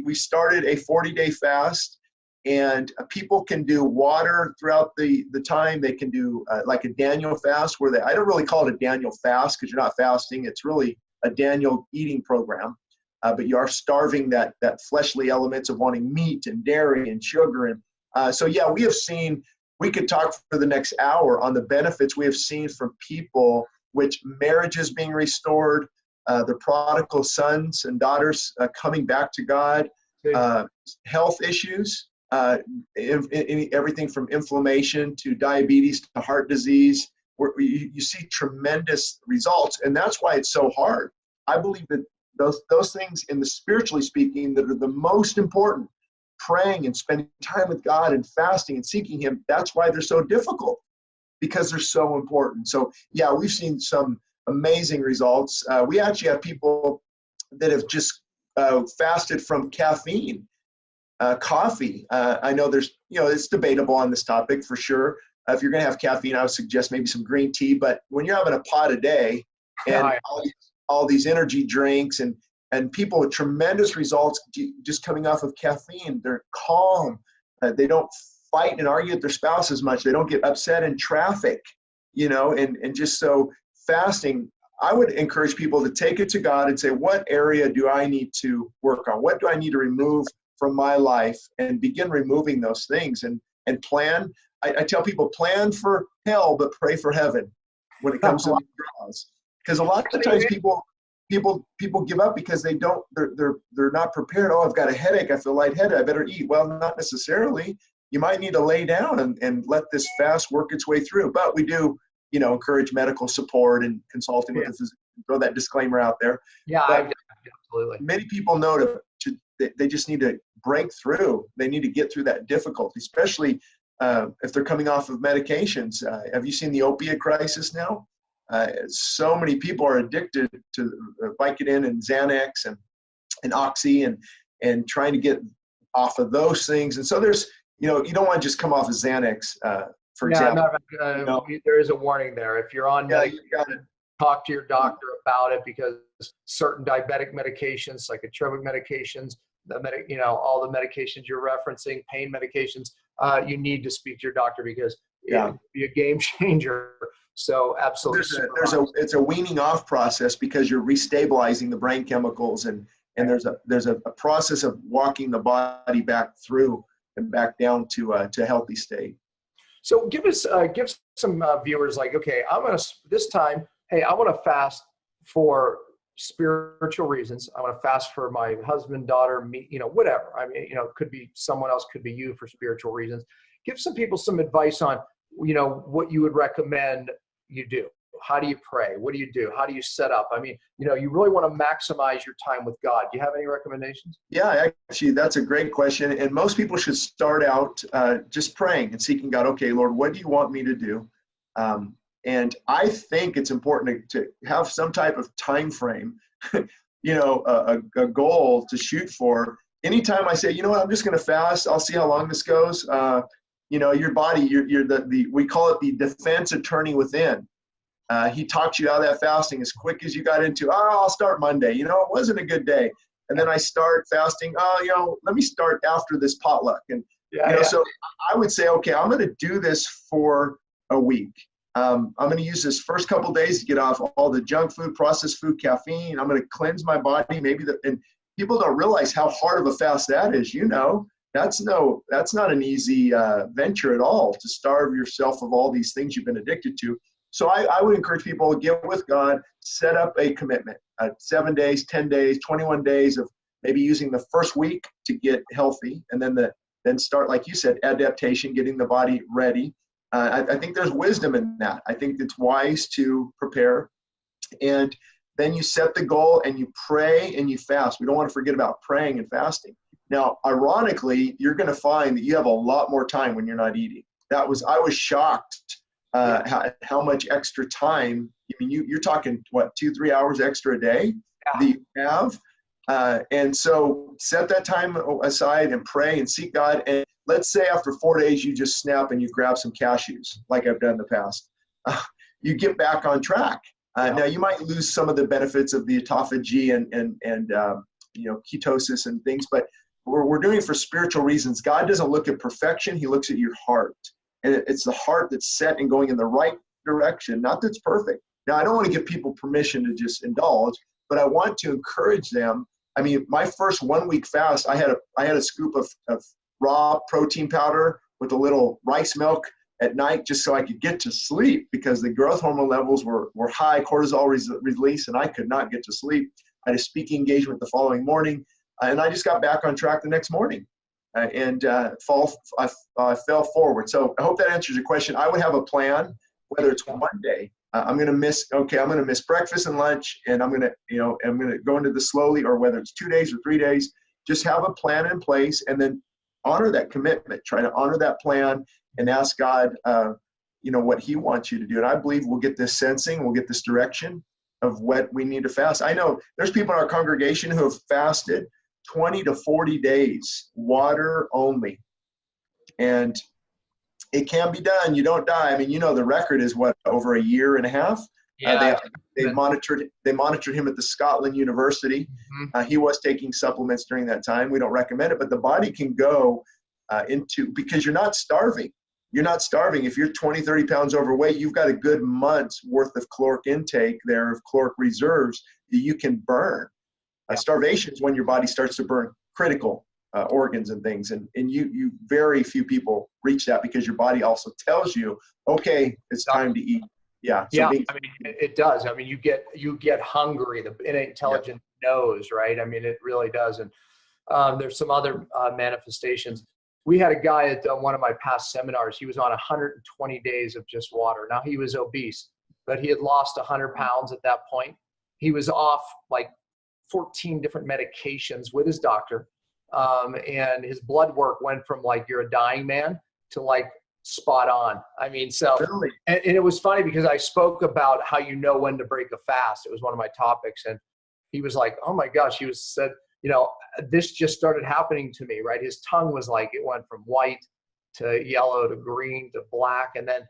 We started a 40-day fast, and people can do water throughout the time. They can do like a Daniel fast, I don't really call it a Daniel fast because you're not fasting. It's really a Daniel eating program, but you are starving that fleshly elements of wanting meat and dairy and sugar. And we have seen. We could talk for the next hour on the benefits we have seen from people, which marriages being restored, the prodigal sons and daughters coming back to God, health issues, everything from inflammation to diabetes to heart disease, where you see tremendous results. And that's why it's so hard. I believe that those things, in the spiritually speaking, that are the most important, praying and spending time with God and fasting and seeking Him, that's why they're so difficult, because they're so important. So we've seen some amazing results. We actually have people that have just fasted from caffeine, coffee. I know there's, it's debatable on this topic for sure. If you're going to have caffeine, I would suggest maybe some green tea. But when you're having a pot a day and all these energy drinks and people with tremendous results just coming off of caffeine, they're calm. They don't fight and argue with their spouse as much. They don't get upset in traffic, and just so fasting, I would encourage people to take it to God and say, what area do I need to work on? What do I need to remove from my life? And begin removing those things and plan. I tell people, plan for hell, but pray for heaven when it comes to these draws. Because a lot of times people give up because they're not prepared. Oh, I've got a headache. I feel lightheaded. I better eat. Well, not necessarily. You might need to lay down and let this fast work its way through. But we do, encourage medical support and consulting with a physician. Throw that disclaimer out there. Yeah, absolutely. Many people know they just need to break through. They need to get through that difficulty, especially if they're coming off of medications. Have you seen the opiate crisis now? So many people are addicted to Vicodin and Xanax and Oxy and trying to get off of those things. And so there's, you don't want to just come off of Xanax, for example. There is a warning there. If you're on, you got to talk to your doctor about it, because certain diabetic medications, psychotropic medications, all the medications you're referencing, pain medications, you need to speak to your doctor because it can be a game changer. So absolutely. It's a weaning off process because you're restabilizing the brain chemicals, and there's a process of walking the body back through and back down to a healthy state. So give some viewers okay, I want to fast for spiritual reasons. I want to fast for my husband, daughter, me, whatever. I mean, it could be someone else, could be you for spiritual reasons. Give some people some advice on, what you would recommend you do. How do you pray? What do you do? How do you set up? I mean, you really want to maximize your time with God. Do you have any recommendations? Yeah, actually, that's a great question. And most people should start out just praying and seeking God. Okay, Lord, what do you want me to do? And I think it's important to have some type of time frame, a goal to shoot for. Anytime I say, I'm just going to fast, I'll see how long this goes. Your body, we call it the defense attorney within. He talks you out of that fasting as quick as you got into, I'll start Monday. It wasn't a good day. And then I start fasting, let me start after this potluck. And, so I would say, okay, I'm going to do this for a week. I'm going to use this first couple days to get off all the junk food, processed food, caffeine. I'm going to cleanse my body. And people don't realize how hard of a fast that is. That's not an easy venture at all, to starve yourself of all these things you've been addicted to. So I would encourage people to get with God, set up a commitment, 7 days, 10 days, 21 days of maybe using the first week to get healthy, and then start, like you said, adaptation, getting the body ready. I think there's wisdom in that. I think it's wise to prepare, and then you set the goal and you pray and you fast. We don't want to forget about praying and fasting. Now, ironically, you're going to find that you have a lot more time when you're not eating. I was shocked how much extra time. I mean, you're talking, 2-3 hours extra a day that you have. And so set that time aside and pray and seek God. And let's say after 4 days, you just snap and you grab some cashews, like I've done in the past. You get back on track. Now, you might lose some of the benefits of the autophagy and ketosis and things, but we're doing it for spiritual reasons. God doesn't look at perfection. He looks at your heart. And it's the heart that's set and going in the right direction, not that's perfect. Now, I don't want to give people permission to just indulge, but I want to encourage them. I mean, my first 1 week fast, I had a scoop of raw protein powder with a little rice milk at night just so I could get to sleep, because the growth hormone levels were high, cortisol release, and I could not get to sleep. I had a speaking engagement the following morning, and I just got back on track the next morning. I fell forward. So I hope that answers your question. I would have a plan, whether it's one day, I'm going to miss breakfast and lunch, and I'm going to go into this slowly, or whether it's 2 days or 3 days, just have a plan in place and then honor that commitment, try to honor that plan and ask God, what he wants you to do. And I believe we'll get this sensing, we'll get this direction of what we need to fast. I know there's people in our congregation who have fasted 20 to 40 days, water only. And it can be done. You don't die. I mean, the record is over a year and a half. Yeah. They monitored him at the Scotland University. Mm-hmm. He was taking supplements during that time. We don't recommend it, but the body can go because you're not starving. You're not starving. If you're 20, 30 pounds overweight, you've got a good month's worth of caloric intake there, of caloric reserves that you can burn. Starvation is when your body starts to burn critical organs and things. And you very few people reach that, because your body also tells you, okay, it's time to eat. Yeah. So it does. I mean, you get hungry. The innate intelligence knows, right? I mean, it really does. And there's some other manifestations. We had a guy at one of my past seminars. He was on 120 days of just water. Now, he was obese, but he had lost 100 pounds at that point. He was off like 14 different medications with his doctor. And his blood work went from like, you're a dying man, to like spot on. I mean, so, really? And it was funny because I spoke about how when to break a fast. It was one of my topics. And he was like, oh my gosh, said, this just started happening to me, right? His tongue was like, it went from white to yellow to green to black. And then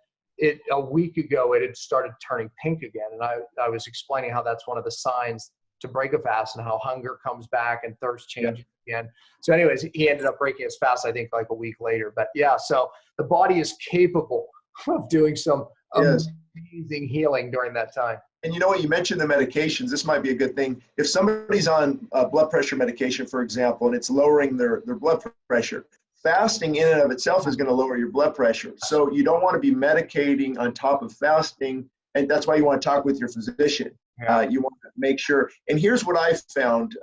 a week ago, it had started turning pink again. And I was explaining how that's one of the signs to break a fast and how hunger comes back and thirst changes again. So anyways, he ended up breaking his fast, I think like a week later. But yeah, so the body is capable of doing some amazing healing during that time. And you know what, you mentioned the medications. This might be a good thing. If somebody's on blood pressure medication, for example, and it's lowering their blood pressure, fasting in and of itself is going to lower your blood pressure. So you don't want to be medicating on top of fasting. And that's why you want to talk with your physician. You want to make sure. And here's what I found.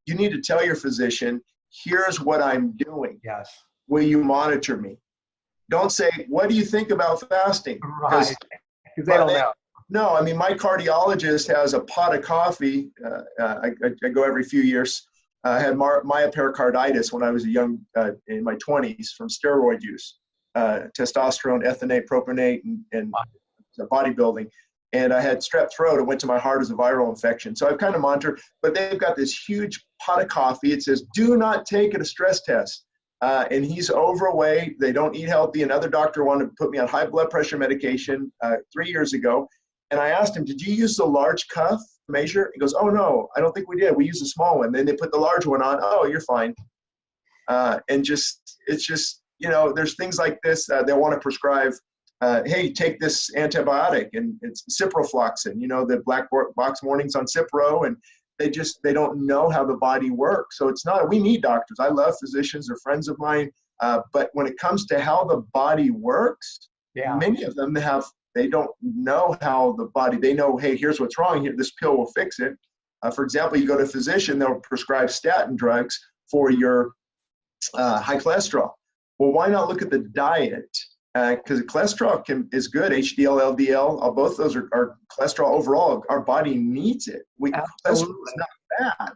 You need to tell your physician, here's what I'm doing. Yes. Will you monitor me? Don't say, what do you think about fasting? Right. Because they don't know. No, I mean, my cardiologist has a pot of coffee. I go every few years. I had myopericarditis when I was in my 20s from steroid use, testosterone, ethynate, propionate, and bodybuilding. And I had strep throat. It went to my heart as a viral infection. So I've kind of monitored, but they've got this huge pot of coffee. It says, do not take it a stress test. And he's overweight. They don't eat healthy. Another doctor wanted to put me on high blood pressure medication 3 years ago. And I asked him, did you use the large cuff measure? He goes, oh, no, I don't think we did. We used a small one. Then they put the large one on. Oh, you're fine. It's just, there's things like this. They want to prescribe, hey, take this antibiotic, and it's ciprofloxacin, the black box warnings on Cipro, and they don't know how the body works. So we need doctors. I love physicians. They're friends of mine. But when it comes to how the body works, many of them they don't know how the body, they know, hey, here's what's wrong here. This pill will fix it. For example, you go to a physician, they'll prescribe statin drugs for your high cholesterol. Well, why not look at the diet? Because cholesterol is good, HDL, LDL, both those are cholesterol overall. Our body needs it. Cholesterol is not bad.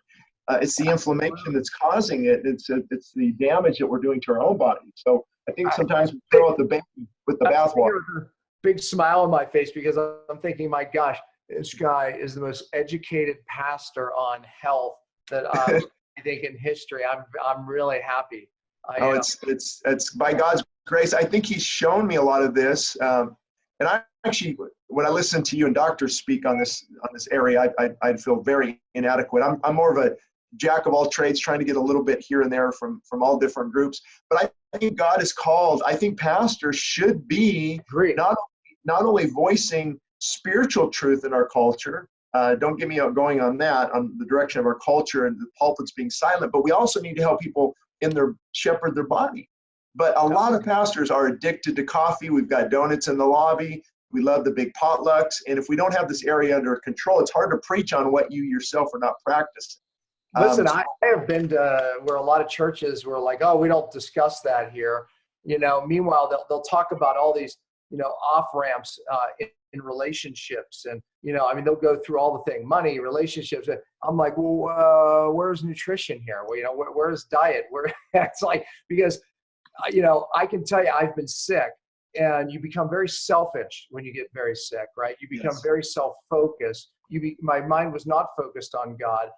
It's the inflammation that's causing it. It's the damage that we're doing to our own body. So I think sometimes we throw out the baby with the bathwater. Big smile on my face because I'm thinking, my gosh, this guy is the most educated pastor on health that I think in history. I'm really happy. It's by God's grace. I think he's shown me a lot of this. And I actually, when I listen to you and doctors speak on this area, I'd feel very inadequate. I'm more of a jack of all trades, trying to get a little bit here and there from all different groups. But I think God is called. I think pastors should be not only voicing spiritual truth in our culture. Don't get me going on that, on the direction of our culture and the pulpits being silent, but we also need to help people shepherd their body. But a lot of pastors are addicted to coffee. We've got donuts in the lobby. We love the big potlucks. And if we don't have this area under control, it's hard to preach on what you yourself are not practicing. Listen, I have been to where a lot of churches were like, oh, we don't discuss that here. Meanwhile, they'll talk about all these, off ramps in relationships. And, they'll go through all the thing, money, relationships. I'm like, well, where's nutrition here? Well, where's diet? It's like, because, I can tell you, I've been sick, and you become very selfish when you get very sick, right? You become very self-focused. My mind was not focused on God.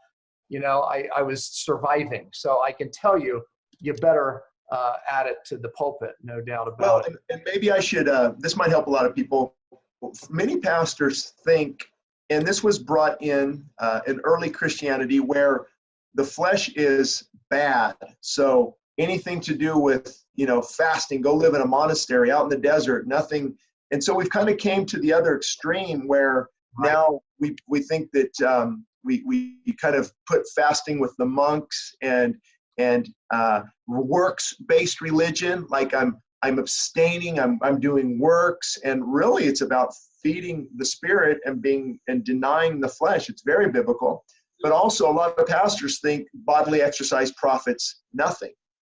I was surviving. So I can tell you, you better add it to the pulpit, no doubt about it. And maybe I should, this might help a lot of people. Many pastors think, and this was brought in early Christianity, where the flesh is bad. So anything to do with, fasting, go live in a monastery out in the desert, nothing. And so we've kind of came to the other extreme where now we think that we kind of put fasting with the monks and works-based religion, like I'm abstaining, I'm doing works, and really it's about feeding the spirit and denying the flesh. It's very biblical. But also a lot of pastors think bodily exercise profits nothing,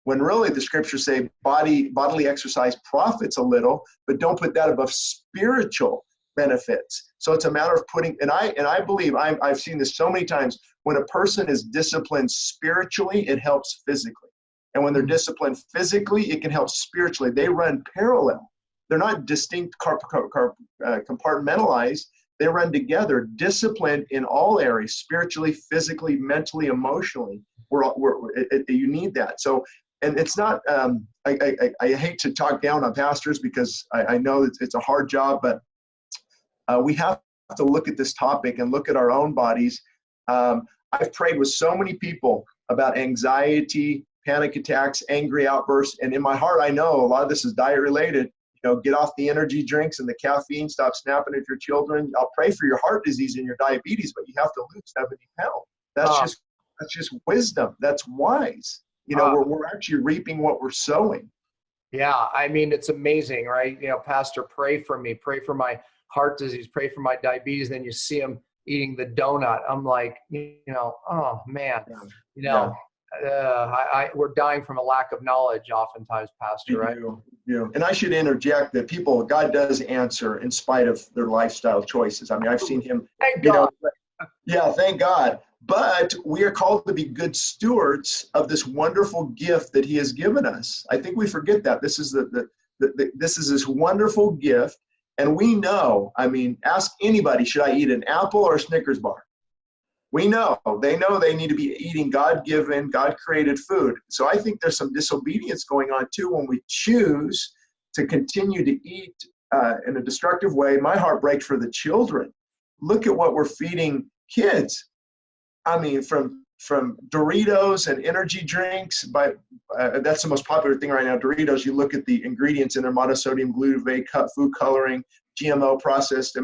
when really the scriptures say bodily exercise profits a little, but don't put that above spiritual benefits. So it's a matter of putting, and I believe, I've seen this so many times, when a person is disciplined spiritually, it helps physically. And when they're disciplined physically, it can help spiritually. They run parallel. They're not distinct, compartmentalized. They run together, disciplined in all areas, spiritually, physically, mentally, emotionally. You need that. So, and it's not, I hate to talk down on pastors because I know it's a hard job, but we have to look at this topic and look at our own bodies. I've prayed with so many people about anxiety, panic attacks, angry outbursts. And in my heart, I know a lot of this is diet related. Get off the energy drinks and the caffeine, stop snapping at your children. I'll pray for your heart disease and your diabetes, but you have to lose 70 pounds. That's just wisdom. That's wise. We're actually reaping what we're sowing. Yeah. I mean, it's amazing, right? Pastor, pray for me, pray for my heart disease, pray for my diabetes. Then you see them eating the donut. I'm like, oh man, we're dying from a lack of knowledge oftentimes, Pastor, right? Yeah. And I should interject that God does answer in spite of their lifestyle choices. I mean, I've seen him, thank God. Yeah, thank God. But we are called to be good stewards of this wonderful gift that he has given us. I think we forget that. This is this is this wonderful gift. And we know, ask anybody, should I eat an apple or a Snickers bar? They know they need to be eating God-given, God-created food. So I think there's some disobedience going on too when we choose to continue to eat in a destructive way. My heart breaks for the children. Look at what we're feeding kids. From Doritos and energy drinks, that's the most popular thing right now. Doritos, you look at the ingredients in their monosodium glutamate, food coloring, GMO processed.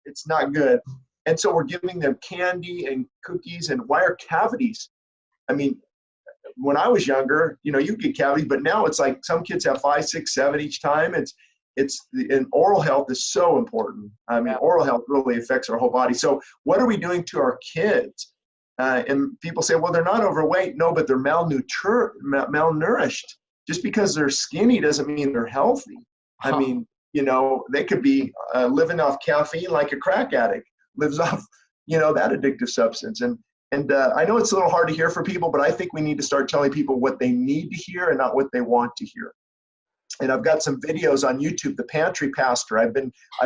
It's not good. And so we're giving them candy and cookies, and why are cavities? When I was younger, you get cavities, but now it's like some kids have 5, 6, 7 each time. And oral health is so important. Oral health really affects our whole body. So what are we doing to our kids? And people say, well, they're not overweight. No, but they're malnourished. Just because they're skinny doesn't mean they're healthy. They could be living off caffeine like a crack addict lives off, that addictive substance. And I know it's a little hard to hear for people, but I think we need to start telling people what they need to hear and not what they want to hear. And I've got some videos on YouTube, The Pantry Pastor. I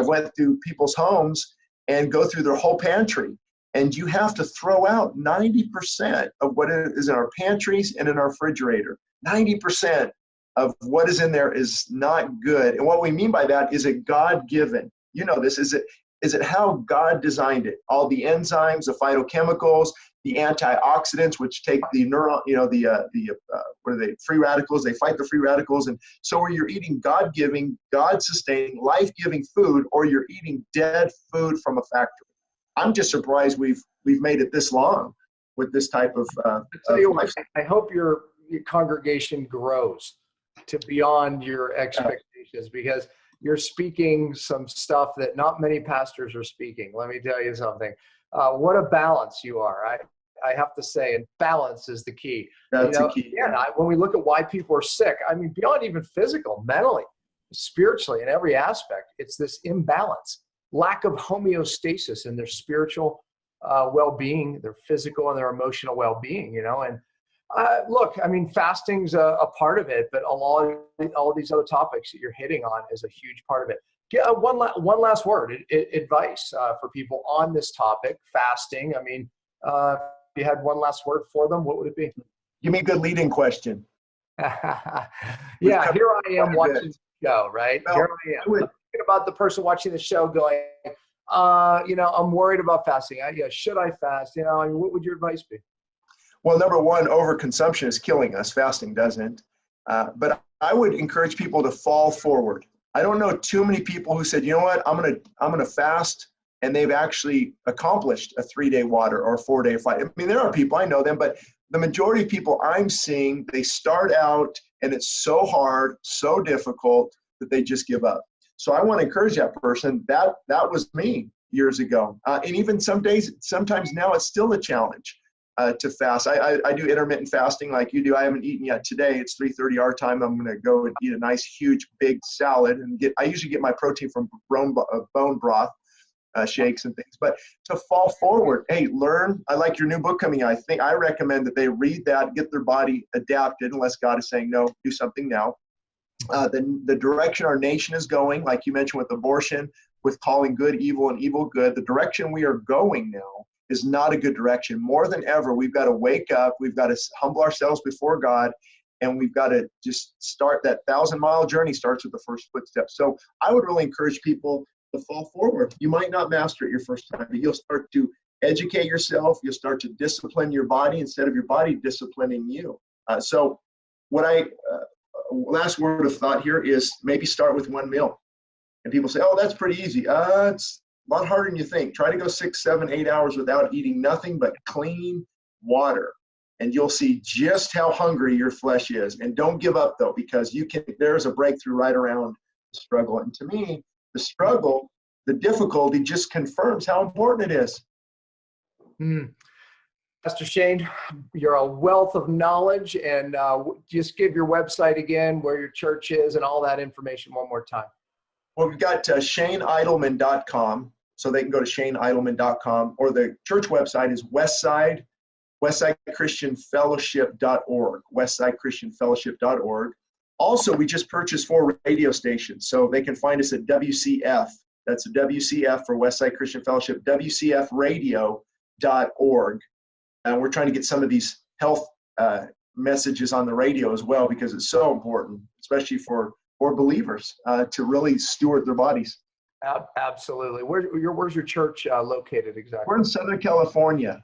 went through people's homes and go through their whole pantry. And you have to throw out 90% of what is in our pantries and in our refrigerator. 90% of what is in there is not good. And what we mean by that, is it God-given? This is it how God designed it? All the enzymes, the phytochemicals, the antioxidants, which take the free radicals, they fight the free radicals. And so you're eating God-giving, God-sustaining, life-giving food, or you're eating dead food from a factory. I'm just surprised we've made it this long with this type of lifestyle. I hope your congregation grows to beyond your expectations, because you're speaking some stuff that not many pastors are speaking. Let me tell you something. What a balance you are. I have to say, and balance is the key. That's the key. Yeah. When we look at why people are sick, beyond even physical, mentally, spiritually, in every aspect, it's this imbalance, lack of homeostasis in their spiritual well-being, their physical and their emotional well-being, and look, fasting's a part of it, but all these other topics that you're hitting on is a huge part of it. One last word, advice for people on this topic, fasting. If you had one last word for them, what would it be? Give me a good leading question. Yeah, here I am watching the show, right? Well, here I am. Thinking about the person watching the show going, I'm worried about fasting. Should I fast? What would your advice be? Well, number one, overconsumption is killing us. Fasting doesn't. But I would encourage people to fall forward. I don't know too many people who said, you know what, I'm gonna fast, and they've actually accomplished a 3-day water or a 4-day fight. There are people, I know them, but the majority of people I'm seeing, they start out and it's so hard, so difficult that they just give up. So I want to encourage that person. That was me years ago. And even sometimes now it's still a challenge to fast. I do intermittent fasting like you do. I haven't eaten yet today. It's 3:30 our time. I'm going to go and eat a nice, huge, big salad. And I usually get my protein from bone broth, shakes and things. But to fall forward, hey, learn. I like your new book coming out. I recommend that they read that, get their body adapted, unless God is saying, no, do something now. The direction our nation is going, like you mentioned with abortion, with calling good evil and evil good, the direction we are going now is not a good direction. More than ever, we've got to wake up. We've got to humble ourselves before God, and we've got to just start that 1,000-mile journey starts with the first footstep. So I would really encourage people to fall forward. You might not master it your first time, but you'll start to educate yourself. You'll start to discipline your body instead of your body disciplining you. So what last word of thought here is maybe start with one meal. And people say, oh, that's pretty easy. It's a lot harder than you think. Try to go 6, 7, 8 hours without eating nothing but clean water. And you'll see just how hungry your flesh is. And don't give up, though, because there's a breakthrough right around the struggle. And to me, the struggle, the difficulty just confirms how important it is. Pastor Shane, you're a wealth of knowledge, and just give your website again, where your church is, and all that information one more time. Well, we've got ShaneIdelman.com, so they can go to ShaneIdelman.com, or the church website is Westside Christian Fellowship.org, WestsideChristianFellowship.org. Also, we just purchased 4 radio stations, so they can find us at WCF. That's WCF for Westside Christian Fellowship, WCFradio.org. And we're trying to get some of these health messages on the radio as well, because it's so important, especially for believers, to really steward their bodies. Absolutely. Where's your church located exactly? We're in Southern California.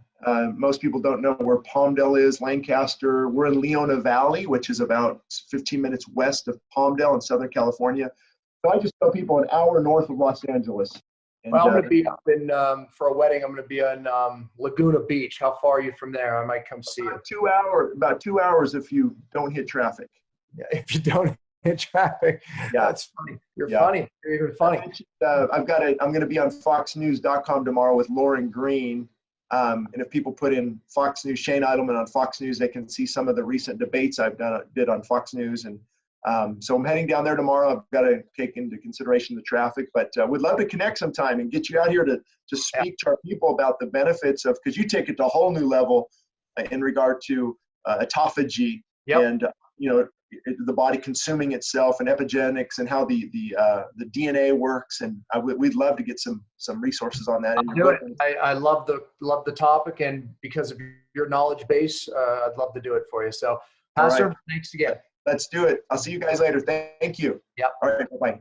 Most people don't know where Palmdale is, Lancaster. We're in Leona Valley, which is about 15 minutes west of Palmdale in Southern California. So I just tell people an hour north of Los Angeles. And, well, I'm going to be up in, for a wedding, I'm going to be in Laguna Beach. How far are you from there? I might come see you. About 2 hours if you don't hit traffic. Yeah, if you don't hit traffic. Yeah, that's funny. You're funny. You're even funny. I'm going to be on FoxNews.com tomorrow with Lauren Green. And if people put in Fox News, Shane Idleman on Fox News, they can see some of the recent debates did on Fox News. And so I'm heading down there tomorrow. I've got to take into consideration the traffic, but we'd love to connect sometime and get you out here to speak to our people about the benefits of, because you take it to a whole new level in regard to autophagy and, the body consuming itself and epigenetics and how the DNA works. And we'd love to get some resources on that. I love the topic, and because of your knowledge base, I'd love to do it for you. So, Pastor, thanks again. Let's do it. I'll see you guys later. Thank you. Yeah. All right. Bye-bye.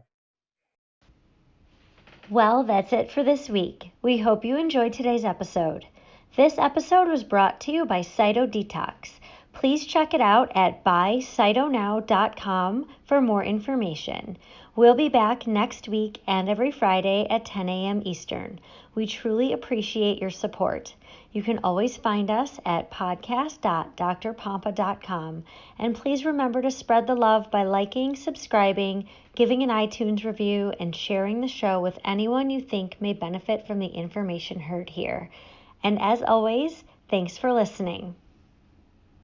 Well, that's it for this week. We hope you enjoyed today's episode. This episode was brought to you by Cyto Detox. Please check it out at buycytonow.com for more information. We'll be back next week and every Friday at 10 a.m. Eastern. We truly appreciate your support. You can always find us at podcast.drpompa.com. And please remember to spread the love by liking, subscribing, giving an iTunes review, and sharing the show with anyone you think may benefit from the information heard here. And as always, thanks for listening.